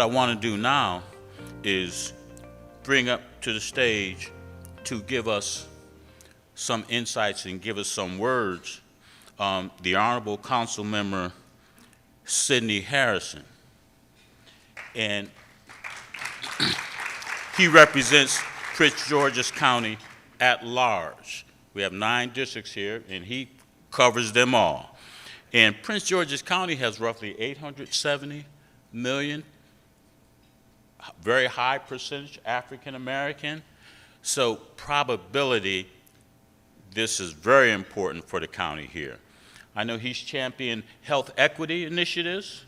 I want to do now is bring up to the stage to give us some insights and give us some words the Honorable Council Member Sidney Harrison. And he represents Prince George's County at large. We have 9 districts here, and he covers them all. And Prince George's County has roughly 870 million, very high percentage African American. So probability, this is very important for the county here. I know he's championed health equity initiatives,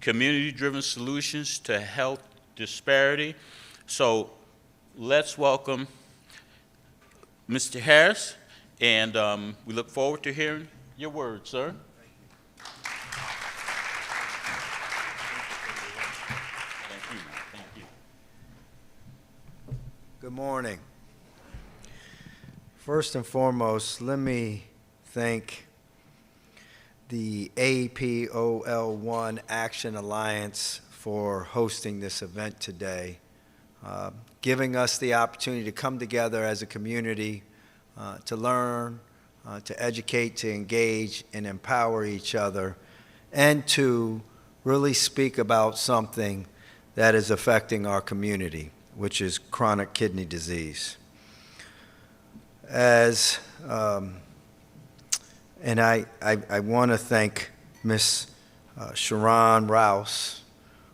community-driven solutions to health disparity. So let's welcome Mr. Harris, and we look forward to hearing your words, sir. Thank you. Good morning. First and foremost, let me thank the APOL1 Action Alliance for hosting this event today, giving us the opportunity to come together as a community to learn, to educate, to engage, and empower each other, and to really speak about something that is affecting our community, which is chronic kidney disease. And I want to thank Ms. Sharon Rouse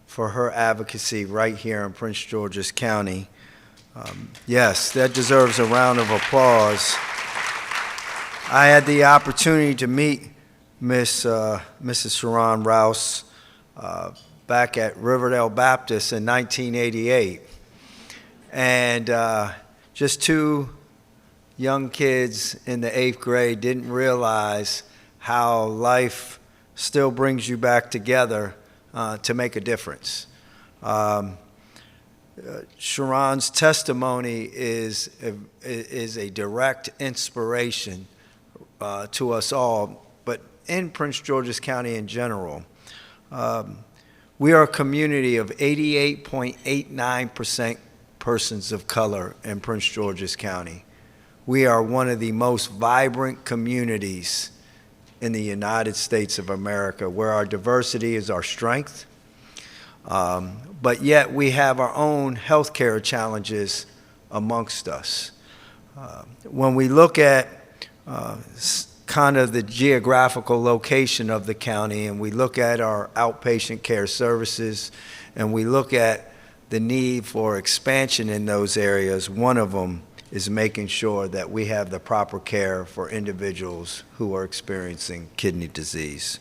for her advocacy right here in Prince George's County. Yes, that deserves a round of applause. I had the opportunity to meet Mrs. Sharon Rouse back at Riverdale Baptist in 1988. And just 2 young kids in the 8th grade didn't realize how life still brings you back together to make a difference. Sharon's testimony is a direct inspiration to us all, but in Prince George's County in general. We are a community of 88.89% persons of color in Prince George's County. We are one of the most vibrant communities in the United States of America, where our diversity is our strength, but yet we have our own healthcare challenges amongst us. When we look at kind of the geographical location of the county, and we look at our outpatient care services, and we look at the need for expansion in those areas, one of them is making sure that we have the proper care for individuals who are experiencing kidney disease.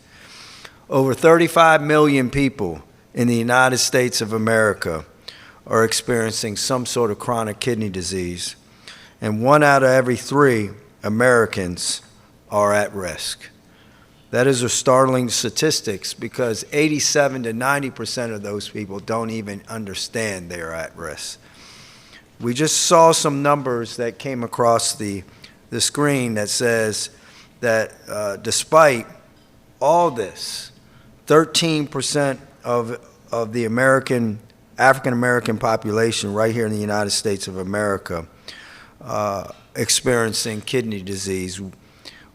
Over 35 million people in the United States of America are experiencing some sort of chronic kidney disease, and 1 out of every 3 Americans are at risk. That is a startling statistics, because 87 to 90% of those people don't even understand they are at risk. We just saw some numbers that came across the screen that says that despite all this, 13% of the African American population right here in the United States of America experiencing kidney disease.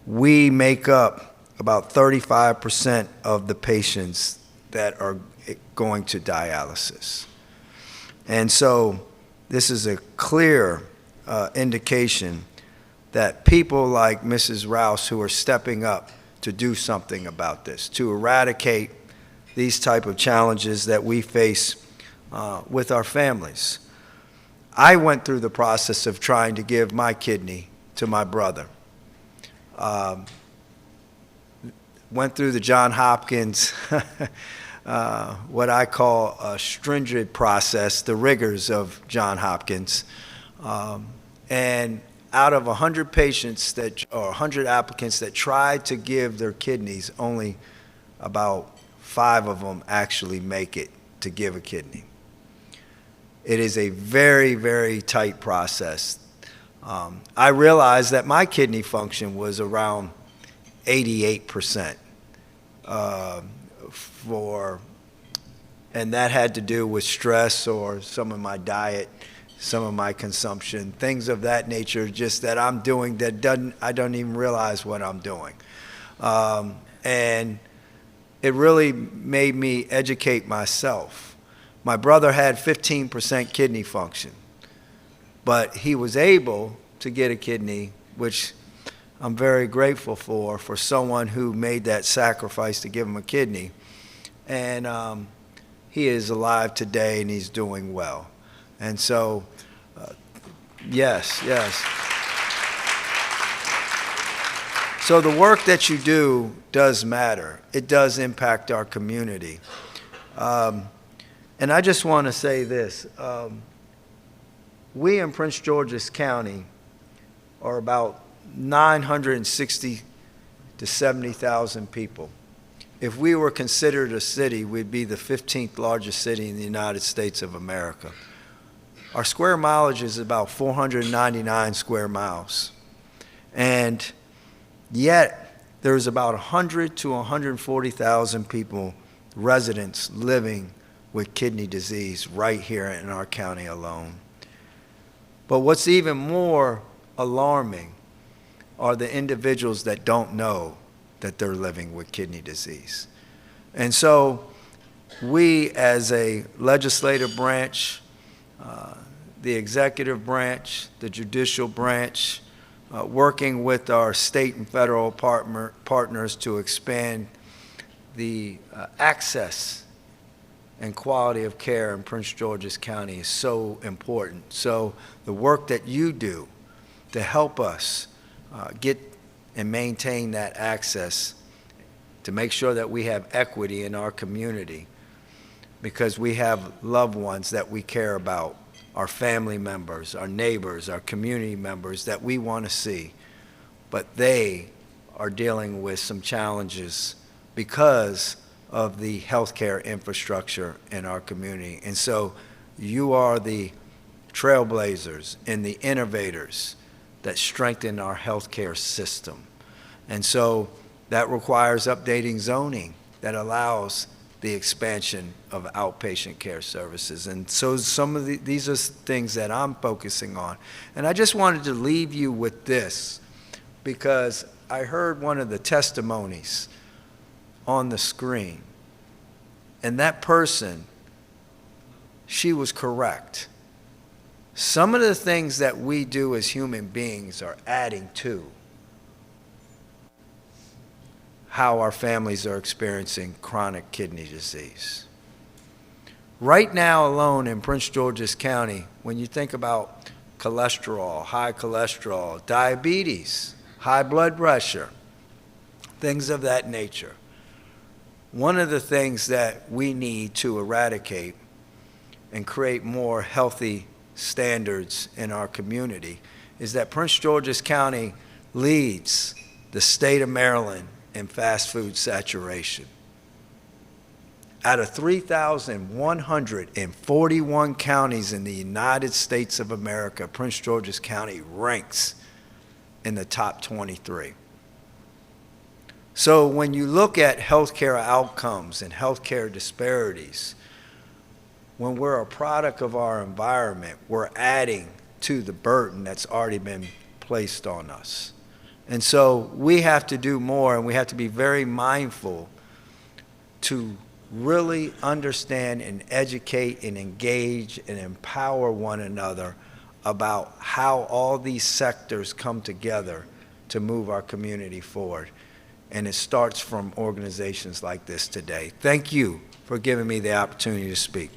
We make up about 35% of the patients that are going to dialysis. And so this is a clear indication that people like Mrs. Rouse, who are stepping up to do something about this, to eradicate these type of challenges that we face with our families. I went through the process of trying to give my kidney to my brother. Went through the Johns Hopkins, what I call a stringent process, the rigors of Johns Hopkins. And out of 100 patients or 100 applicants that tried to give their kidneys, only about 5 of them actually make it to give a kidney. It is a very, very tight process. I realized that my kidney function was around 88% for And that had to do with stress or some of my diet, some of my consumption, things of that nature, just that I'm doing that I don't even realize what I'm doing. And it really made me educate myself. My brother had 15% kidney function, but he was able to get a kidney, which I'm very grateful for someone who made that sacrifice to give him a kidney. And he is alive today and he's doing well. And so, yes. So the work that you do does matter. It does impact our community. And I just want to say this. We in Prince George's County are about 960 to 70,000 people. If we were considered a city, we'd be the 15th largest city in the United States of America. Our square mileage is about 499 square miles. And yet, there's about 100 to 140,000 people, residents, living with kidney disease right here in our county alone. But what's even more alarming are the individuals that don't know that they're living with kidney disease. And so we, as a legislative branch, the executive branch, the judicial branch, working with our state and federal partners to expand the access and quality of care in Prince George's County is so important. So the work that you do to help us get and maintain that access, to make sure that we have equity in our community, because we have loved ones that we care about, our family members, our neighbors, our community members that we want to see, but they are dealing with some challenges because of the healthcare infrastructure in our community. And so you are the trailblazers and the innovators that strengthen our healthcare system. And so that requires updating zoning that allows the expansion of outpatient care services. And so some of these are things that I'm focusing on. And I just wanted to leave you with this, because I heard one of the testimonies on the screen, and that person, she was correct. Some of the things that we do as human beings are adding to how our families are experiencing chronic kidney disease. Right now alone in Prince George's County, when you think about cholesterol, high cholesterol, diabetes, high blood pressure, things of that nature, one of the things that we need to eradicate and create more healthy standards in our community is that Prince George's County leads the state of Maryland in fast food saturation. Out of 3,141 counties in the United States of America, Prince George's County ranks in the top 23. So when you look at healthcare outcomes and healthcare disparities, when we're a product of our environment, we're adding to the burden that's already been placed on us. And so we have to do more, and we have to be very mindful to really understand and educate and engage and empower one another about how all these sectors come together to move our community forward. And it starts from organizations like this today. Thank you for giving me the opportunity to speak.